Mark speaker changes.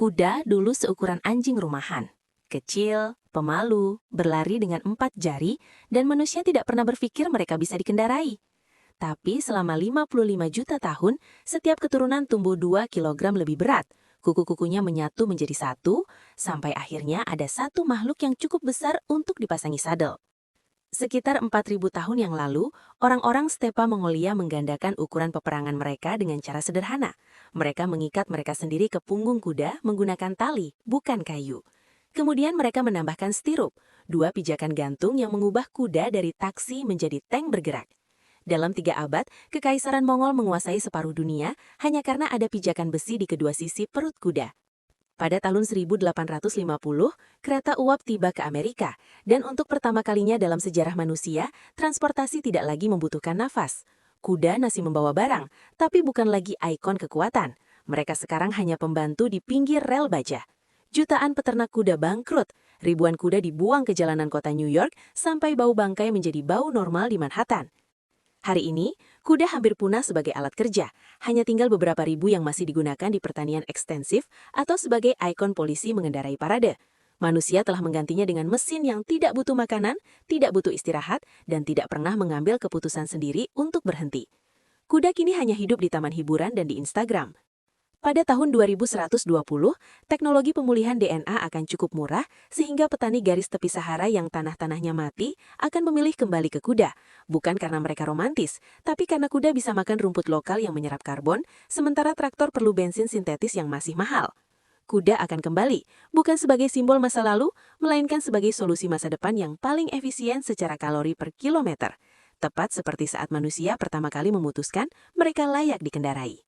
Speaker 1: Kuda dulu seukuran anjing rumahan. Kecil, pemalu, berlari dengan 4 jari, dan manusia tidak pernah berpikir mereka bisa dikendarai. Tapi selama 55 juta tahun, setiap keturunan tumbuh 2 kilogram lebih berat. Kuku-kukunya menyatu menjadi satu, sampai akhirnya ada satu makhluk yang cukup besar untuk dipasangi sadel. Sekitar 4.000 tahun yang lalu, orang-orang stepa Mongolia menggandakan ukuran peperangan mereka dengan cara sederhana. Mereka mengikat mereka sendiri ke punggung kuda menggunakan tali, bukan kayu. Kemudian mereka menambahkan stirrup, 2 pijakan gantung yang mengubah kuda dari taksi menjadi tank bergerak. Dalam 3 abad, Kekaisaran Mongol menguasai separuh dunia hanya karena ada pijakan besi di kedua sisi perut kuda. Pada tahun 1850, kereta uap tiba ke Amerika, dan untuk pertama kalinya dalam sejarah manusia, transportasi tidak lagi membutuhkan nafas. Kuda masih membawa barang, tapi bukan lagi ikon kekuatan. Mereka sekarang hanya pembantu di pinggir rel baja. Jutaan peternak kuda bangkrut, ribuan kuda dibuang ke jalanan kota New York sampai bau bangkai menjadi bau normal di Manhattan. Hari ini, kuda hampir punah sebagai alat kerja, hanya tinggal beberapa ribu yang masih digunakan di pertanian ekstensif atau sebagai ikon polisi mengendarai parade. Manusia telah menggantinya dengan mesin yang tidak butuh makanan, tidak butuh istirahat, dan tidak pernah mengambil keputusan sendiri untuk berhenti. Kuda kini hanya hidup di taman hiburan dan di Instagram. Pada tahun 2120, teknologi pemulihan DNA akan cukup murah sehingga petani garis tepi Sahara yang tanah-tanahnya mati akan memilih kembali ke kuda, bukan karena mereka romantis, tapi karena kuda bisa makan rumput lokal yang menyerap karbon, sementara traktor perlu bensin sintetis yang masih mahal. Kuda akan kembali, bukan sebagai simbol masa lalu, melainkan sebagai solusi masa depan yang paling efisien secara kalori per kilometer. Tepat seperti saat manusia pertama kali memutuskan mereka layak dikendarai.